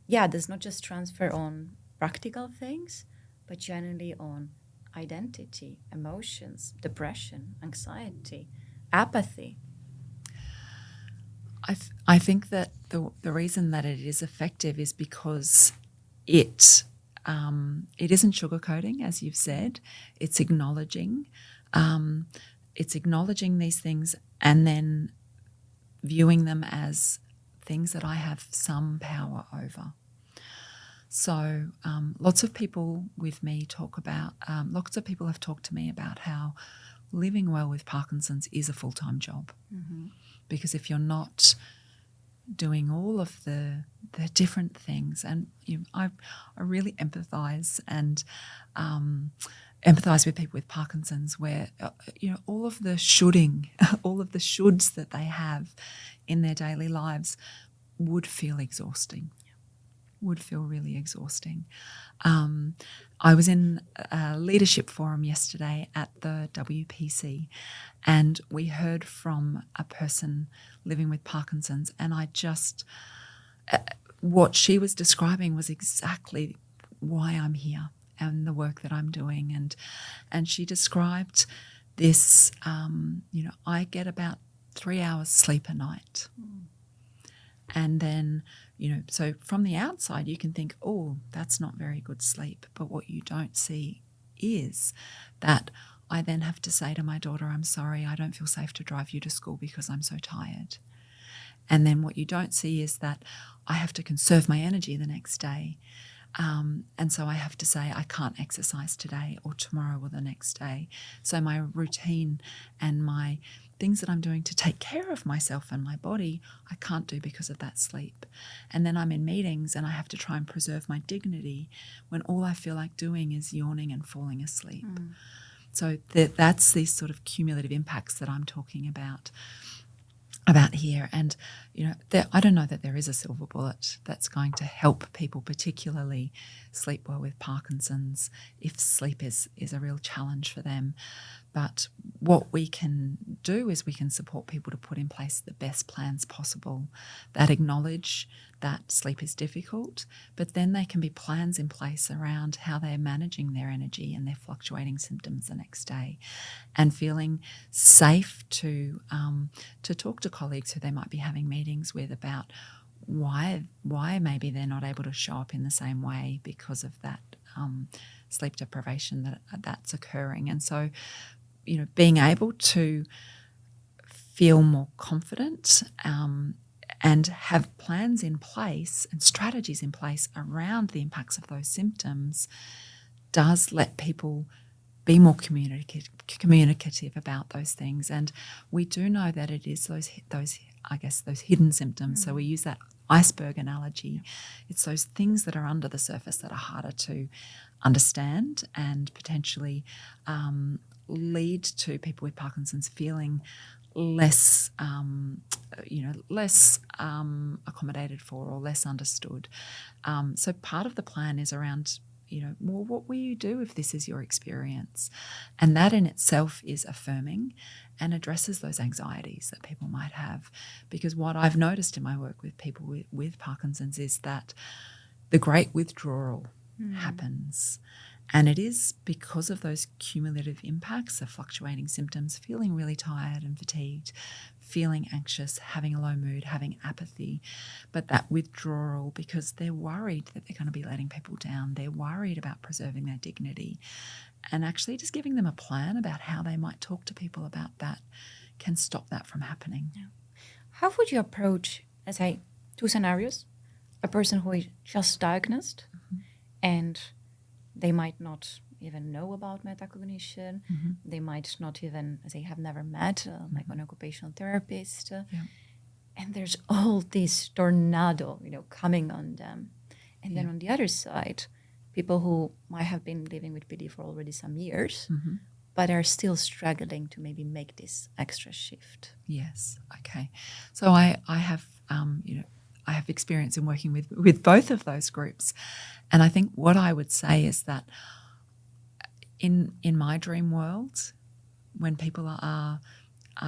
does not just transfer on practical things, but generally on identity, emotions, depression, anxiety, apathy. I think that the reason that it is effective is because it isn't sugarcoating, as you've said. It's acknowledging these things and then viewing them as things that I have some power over. So lots of people with me lots of people have talked to me about how living well with Parkinson's is a full-time job. Because if you're not doing all of the different things, and I really empathise and empathise with people with Parkinson's, where all of the all of the shoulds that they have in their daily lives would feel exhausting. Would feel really exhausting. I was in a leadership forum yesterday at the WPC, and we heard from a person living with Parkinson's, and I just, what she was describing was exactly why I'm here and the work that I'm doing. And she described this, I get about 3 hours sleep a night. And then, so from the outside you can think, oh, that's not very good sleep. But what you don't see is that I then have to say to my daughter, I'm sorry, I don't feel safe to drive you to school because I'm so tired. And then what you don't see is that I have to conserve my energy the next day. And so I have to say I can't exercise today or tomorrow or the next day. So my routine and my things that I'm doing to take care of myself and my body, I can't do because of that sleep. And then I'm in meetings and I have to try and preserve my dignity when all I feel like doing is yawning and falling asleep. So that's these sort of cumulative impacts that I'm talking about here. And, I don't know that there is a silver bullet that's going to help people particularly sleep well with Parkinson's if sleep is a real challenge for them. But what we can do is we can support people to put in place the best plans possible that acknowledge that sleep is difficult, but then there can be plans in place around how they're managing their energy and their fluctuating symptoms the next day, and feeling safe to talk to colleagues who they might be having meetings with about why maybe they're not able to show up in the same way because of that sleep deprivation that's occurring. And so, being able to feel more confident and have plans in place and strategies in place around the impacts of those symptoms does let people be more communicative about those things. And we do know that it is those hidden symptoms. So we use that iceberg analogy. It's those things that are under the surface that are harder to understand and potentially lead to people with Parkinson's feeling less accommodated for or less understood. So part of the plan is around, well, what will you do if this is your experience? And that in itself is affirming and addresses those anxieties that people might have. Because what I've noticed in my work with people with Parkinson's is that the great withdrawal happens. And it is because of those cumulative impacts of fluctuating symptoms, feeling really tired and fatigued, feeling anxious, having a low mood, having apathy, but that withdrawal because they're worried that they're going to be letting people down. They're worried about preserving their dignity. And actually just giving them a plan about how they might talk to people about that can stop that from happening. Yeah. How would you approach, let's say, two scenarios? A person who is just diagnosed and they might not even know about metacognition. They might not even, as they have never met like an occupational therapist. And there's all this tornado, coming on them. And then on the other side, people who might have been living with PD for already some years, but are still struggling to maybe make this extra shift. Yes. Okay. So I have, I have experience in working with both of those groups. And I think what I would say is that in my dream world, when people are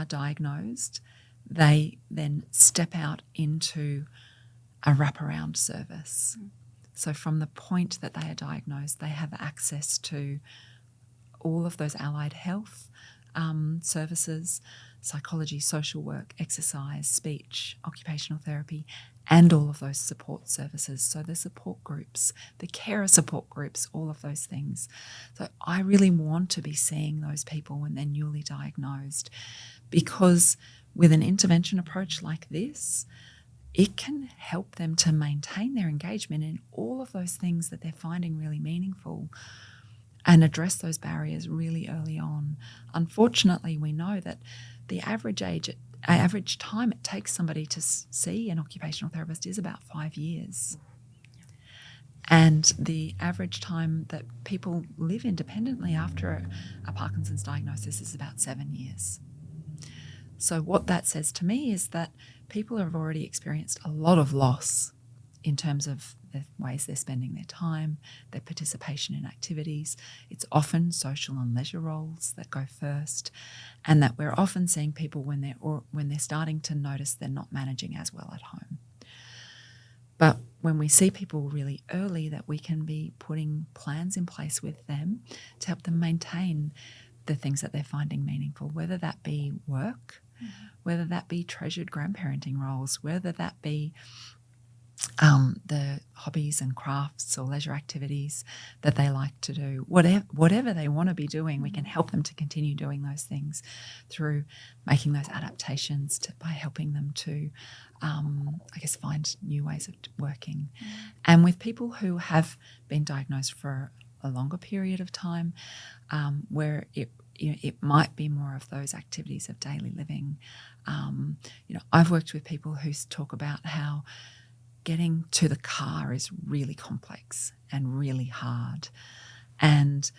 diagnosed, they then step out into a wraparound service. So from the point that they are diagnosed, they have access to all of those allied health services, psychology, social work, exercise, speech, occupational therapy, and all of those support services. So the support groups, the carer support groups, all of those things. So I really want to be seeing those people when they're newly diagnosed, because with an intervention approach like this, it can help them to maintain their engagement in all of those things that they're finding really meaningful and address those barriers really early on. Unfortunately, we know that the average time it takes somebody to see an occupational therapist is about 5 years. And the average time that people live independently after a Parkinson's diagnosis is about 7 years. So what that says to me is that people have already experienced a lot of loss in terms of the ways they're spending their time, their participation in activities. It's often social and leisure roles that go first, and that we're often seeing people when they're starting to notice they're not managing as well at home. But when we see people really early, that we can be putting plans in place with them to help them maintain the things that they're finding meaningful, whether that be work, whether that be treasured grandparenting roles, whether that be the hobbies and crafts or leisure activities that they like to do. Whatever they want to be doing, we can help them to continue doing those things through making those adaptations by helping them to, find new ways of working. And with people who have been diagnosed for a longer period of time, where it might be more of those activities of daily living. I've worked with people who talk about how getting to the car is really complex and really hard, and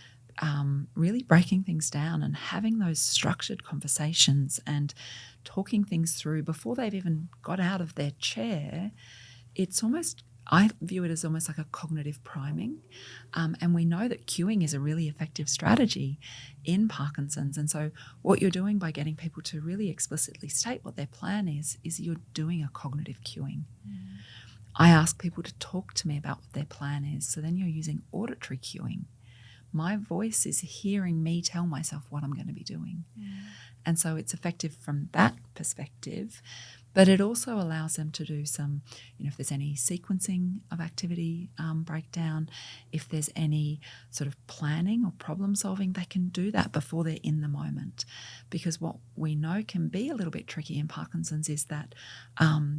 really breaking things down and having those structured conversations and talking things through before they've even got out of their chair. I view it as almost like a cognitive priming, and we know that cueing is a really effective strategy in Parkinson's. And so what you're doing by getting people to really explicitly state what their plan is you're doing a cognitive cueing. I ask people to talk to me about what their plan is, so then you're using auditory cueing. My voice is hearing me tell myself what I'm going to be doing. And so it's effective from that perspective. But it also allows them to do some, if there's any sequencing of activity breakdown, if there's any sort of planning or problem solving, they can do that before they're in the moment. Because what we know can be a little bit tricky in Parkinson's is that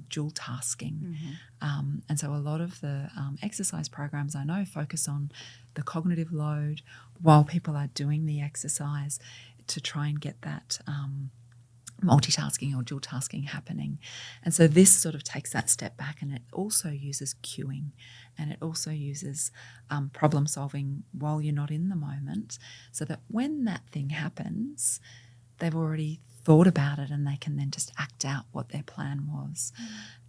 dual tasking. And so a lot of the exercise programs I know focus on the cognitive load while people are doing the exercise to try and get that multitasking or dual tasking happening. And so this sort of takes that step back, and it also uses cueing, and it also uses problem solving while you're not in the moment, so that when that thing happens, they've already thought about it and they can then just act out what their plan was.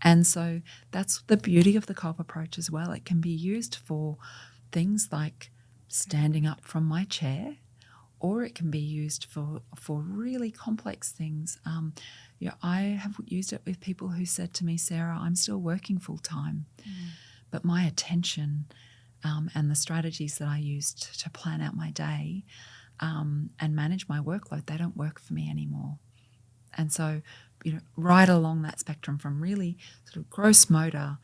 And so that's the beauty of the co-op approach as well. It can be used for things like standing up from my chair, or it can be used for really complex things. I have used it with people who said to me, Sarah, I'm still working full time, but my attention and the strategies that I used to plan out my day and manage my workload, they don't work for me anymore. And so, right along that spectrum from really sort of gross motor,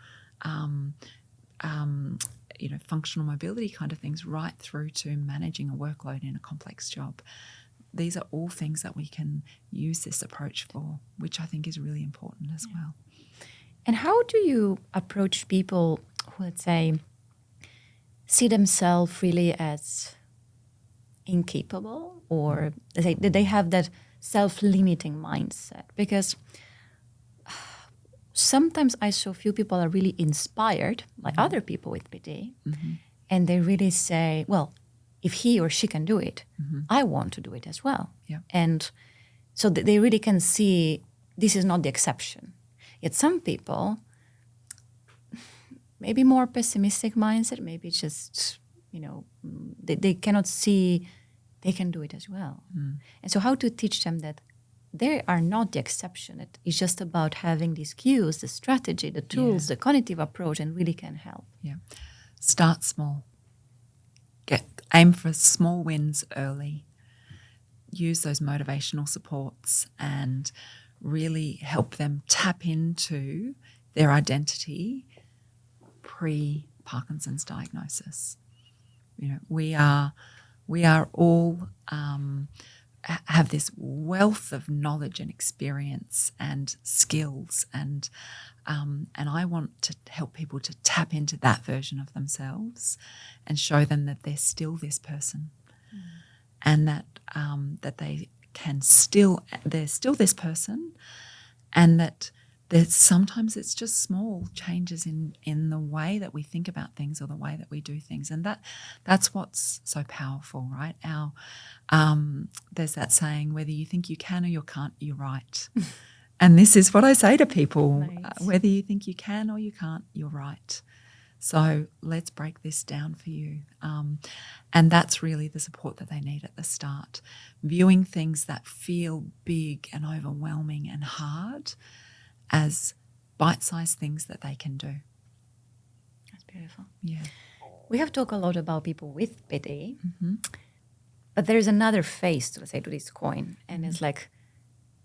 functional mobility kind of things, right through to managing a workload in a complex job. These are all things that we can use this approach for, which I think is really important as well. And how do you approach people who, let's say, see themselves really as incapable, or that they have that self-limiting mindset? Because sometimes I so few people are really inspired by other people with PD, and they really say, well, if he or she can do it, I want to do it as well. Yeah. And so they really can see this is not the exception. Yet some people maybe more pessimistic mindset, maybe just, they cannot see they can do it as well. And so how to teach them that they are not the exception. It is just about having these cues, the strategy, the tools, the cognitive approach, and really can help. Yeah. Start small. Aim for small wins early. Use those motivational supports and really help them tap into their identity pre-Parkinson's diagnosis. We are all have this wealth of knowledge and experience and skills, and I want to help people to tap into that version of themselves and show them that they're still this person, and that they're still this person, and that sometimes it's just small changes in the way that we think about things or the way that we do things, and that's what's so powerful, right? There's that saying, whether you think you can or you can't, you're right. And this is what I say to people: whether you think you can or you can't, you're right. So let's break this down for you. And that's really the support that they need at the start. Viewing things that feel big and overwhelming and hard as bite-sized things that they can do. That's beautiful. Yeah. We have talked a lot about people with PD, but there is another face, let's say, to this coin. And it's like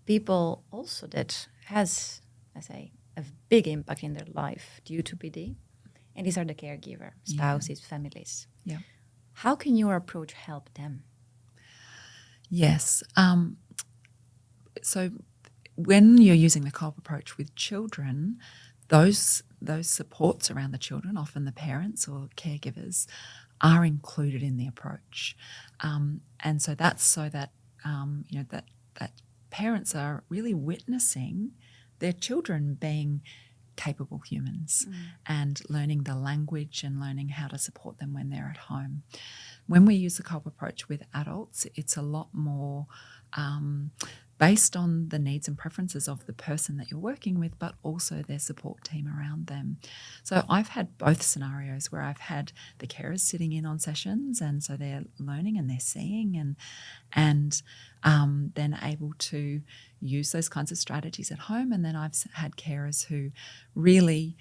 people also that has, let's say, a big impact in their life due to PD. And these are the caregiver, spouses, families. Yeah. How can your approach help them? Yes. So when you're using the co-op approach with children, those supports around the children, often the parents or caregivers, are included in the approach. And so that's so that, that parents are really witnessing their children being capable humans and learning the language and learning how to support them when they're at home. When we use the co-op approach with adults, it's a lot more based on the needs and preferences of the person that you're working with, but also their support team around them. So I've had both scenarios where I've had the carers sitting in on sessions, and so they're learning and they're seeing and then able to use those kinds of strategies at home. And then I've had carers who really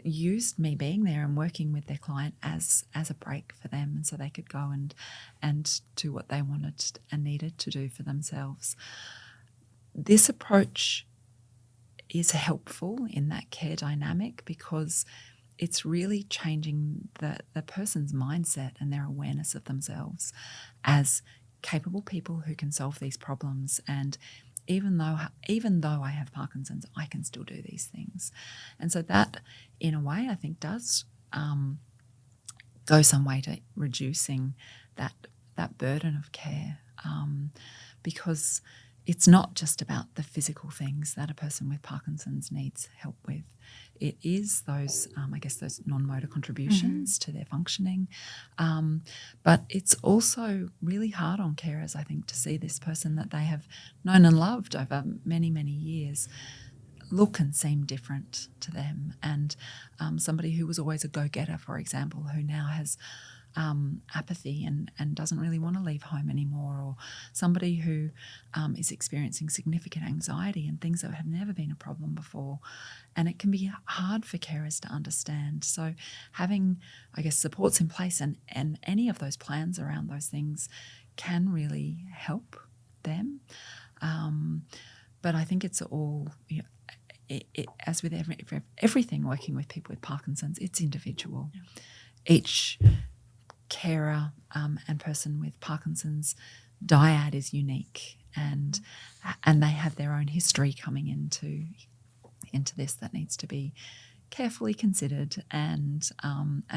used me being there and working with their client as a break for them, and so they could go and do what they wanted and needed to do for themselves. This approach is helpful in that care dynamic because it's really changing the person's mindset and their awareness of themselves as capable people who can solve these problems. And even though I have Parkinson's, I can still do these things. And so that, in a way, I think does go some way to reducing that burden of care, because it's not just about the physical things that a person with Parkinson's needs help with. It is those, those non-motor contributions to their functioning. But it's also really hard on carers, I think, to see this person that they have known and loved over many, many years look and seem different to them. And somebody who was always a go-getter, for example, who now has apathy and doesn't really want to leave home anymore, or somebody who is experiencing significant anxiety and things that have never been a problem before. And it can be hard for carers to understand. So having, supports in place and any of those plans around those things can really help them. But I think it's all, as with everything working with people with Parkinson's, it's individual. Yeah. Each carer and person with Parkinson's dyad is unique, and they have their own history coming into this that needs to be carefully considered and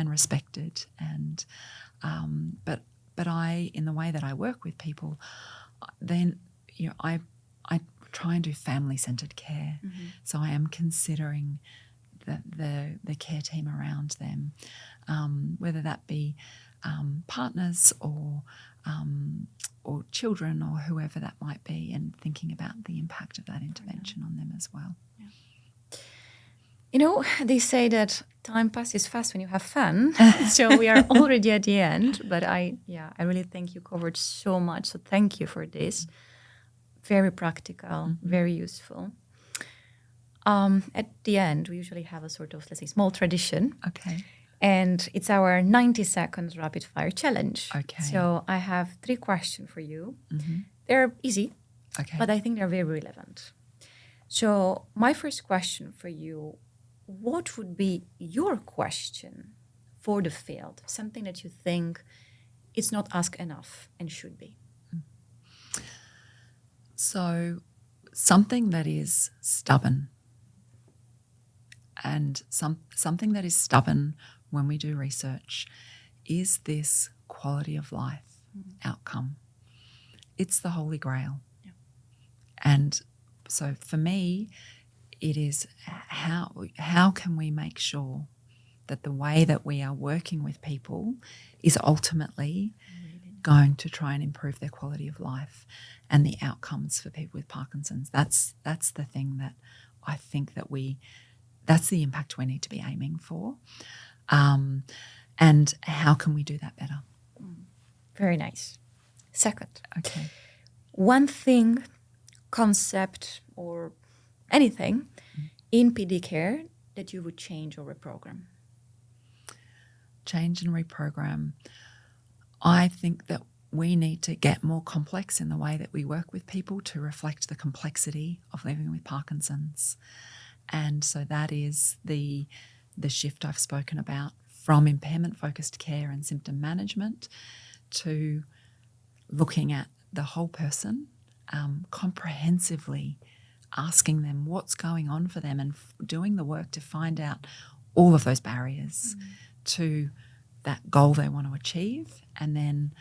respected. And but I, in the way that I work with people, then I try and do family-centered care. So I am considering the care team around them, whether that be partners or children or whoever that might be, and thinking about the impact of that intervention on them as well. Yeah. You know, they say that time passes fast when you have fun. So we are already at the end. But I really think you covered so much. So thank you for this. Very practical, very useful. At the end, we usually have a sort of, let's say, small tradition. Okay. And it's our 90 seconds rapid fire challenge. Okay. So I have 3 questions for you. They're easy, Okay. but I think they're very relevant. So my first question for you, what would be your question for the field? Something that you think it's not asked enough and should be. So something that is stubborn, and something that is stubborn when we do research is this quality of life outcome. It's the Holy Grail. Yeah. And so for me, it is how can we make sure that the way that we are working with people is ultimately going to try and improve their quality of life and the outcomes for people with Parkinson's. That's the thing that I think that's the impact we need to be aiming for. And how can we do that better? Very nice. Second, Okay. one thing, concept, or anything in PD care that you would change or reprogram? Change and reprogram. I think that we need to get more complex in the way that we work with people to reflect the complexity of living with Parkinson's. And so that is the shift I've spoken about from impairment-focused care and symptom management to looking at the whole person, comprehensively asking them what's going on for them and doing the work to find out all of those barriers to that goal they want to achieve, and then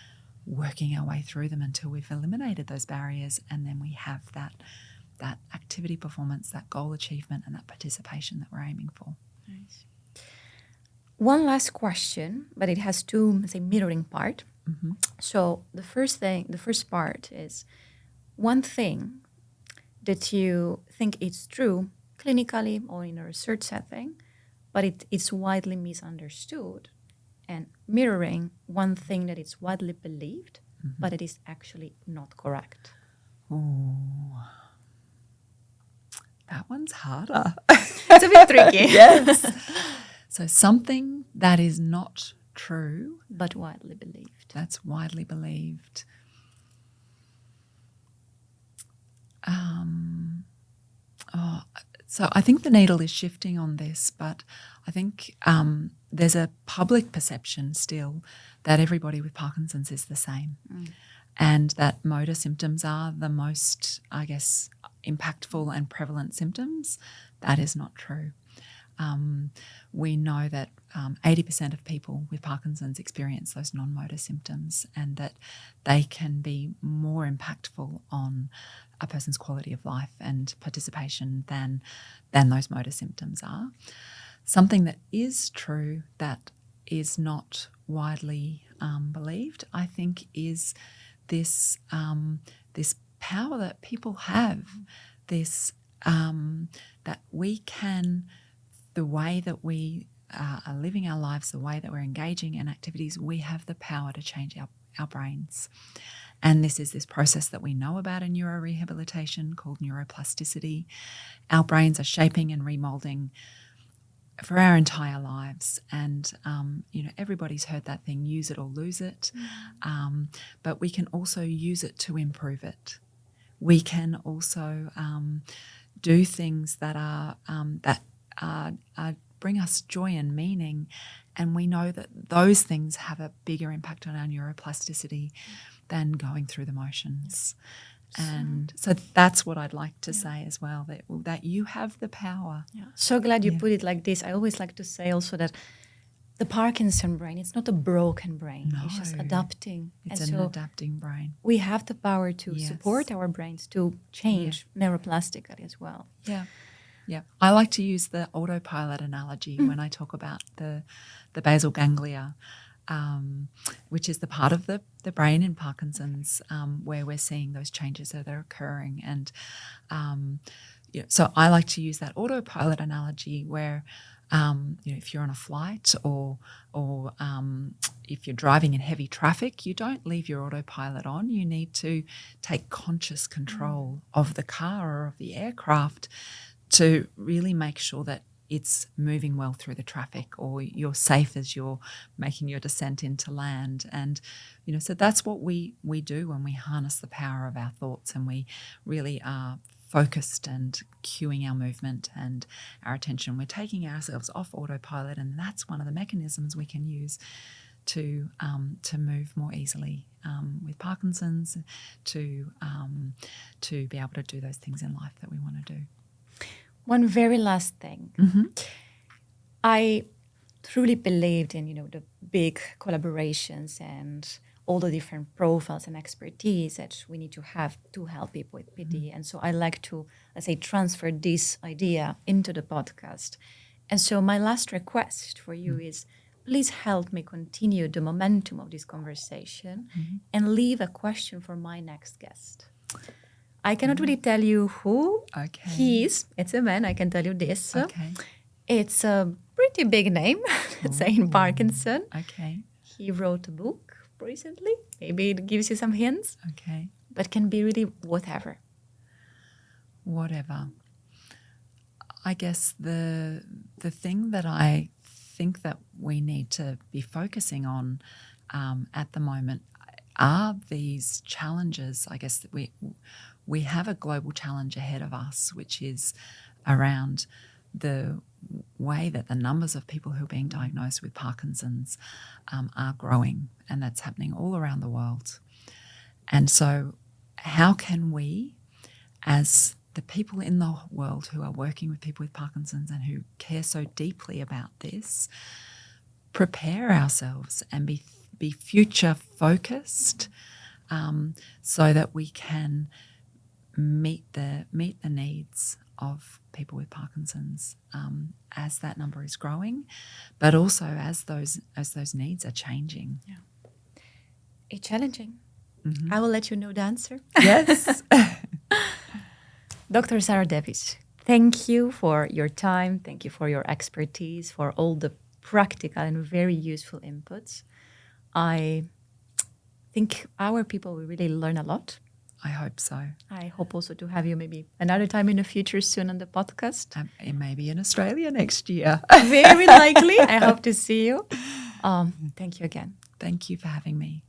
working our way through them until we've eliminated those barriers, and then we have that activity performance, that goal achievement, and that participation that we're aiming for. Nice. One last question, but it has 2, let's say, mirroring part. So the first part is one thing that you think it's true clinically or in a research setting, but it's widely misunderstood, and mirroring one thing that is widely believed, but it is actually not correct. Ooh. That one's harder. It's a bit tricky. Yes. So something that is not true, But widely believed. that's widely believed. So I think the needle is shifting on this, but I think there's a public perception still that everybody with Parkinson's is the same, and that motor symptoms are the most, I guess, impactful and prevalent symptoms. That is not true. We know that 80% of people with Parkinson's experience those non-motor symptoms, and that they can be more impactful on a person's quality of life and participation than those motor symptoms are. Something that is true that is not widely believed, I think, is this power that people have, this that we can, the way that we are living our lives, the way that we're engaging in activities, we have the power to change our brains. And this is this process that we know about in neurorehabilitation called neuroplasticity. Our brains are shaping and remoulding for our entire lives. And, everybody's heard that thing, use it or lose it. But we can also use it to improve it. We can also do things that bring us joy and meaning, and we know that those things have a bigger impact on our neuroplasticity than going through the motions. And so that's what I'd like to say as well, that you have the power. Yeah. So glad you put it like this. I always like to say also that the Parkinson brain, it's not a broken brain. No, it's just adapting. It's an adapting brain. We have the power to support our brains to change neuroplastically as well. Yeah. Yeah, I like to use the autopilot analogy when I talk about the basal ganglia, which is the part of the brain in Parkinson's where we're seeing those changes that are occurring. And, so I like to use that autopilot analogy where, if you're on a flight or if you're driving in heavy traffic, you don't leave your autopilot on. You need to take conscious control of the car or of the aircraft to really make sure that it's moving well through the traffic, or you're safe as you're making your descent into land. And, so that's what we do when we harness the power of our thoughts and we really are focused and cueing our movement and our attention. We're taking ourselves off autopilot, and that's one of the mechanisms we can use to move more easily with Parkinson's, to be able to do those things in life that we want to do. One very last thing. I truly believed in, the big collaborations and all the different profiles and expertise that we need to have to help people with PD. And so I like to, let's say, transfer this idea into the podcast. And so my last request for you is, please help me continue the momentum of this conversation and leave a question for my next guest. I cannot really tell you who he is. It's a man, I can tell you this. Okay. It's a pretty big name, let's say, in Parkinson. Okay. He wrote a book recently. Maybe it gives you some hints. Okay. But can be really whatever. Whatever. I guess the thing that I think that we need to be focusing on at the moment are these challenges. I guess that we have a global challenge ahead of us, which is around the way that the numbers of people who are being diagnosed with Parkinson's are growing, and that's happening all around the world. And so how can we, as the people in the world who are working with people with Parkinson's and who care so deeply about this, prepare ourselves and be future focused so that we can meet the needs of people with Parkinson's as that number is growing, but also as those needs are changing. Yeah. It's challenging. I will let you know the answer. Yes. Dr. Sara Davies, thank you for your time. Thank you for your expertise, for all the practical and very useful inputs. I think our people will really learn a lot. I hope so. I hope also to have you maybe another time in the future soon on the podcast. It may be in Australia next year. Very likely. I hope to see you. Thank you again. Thank you for having me.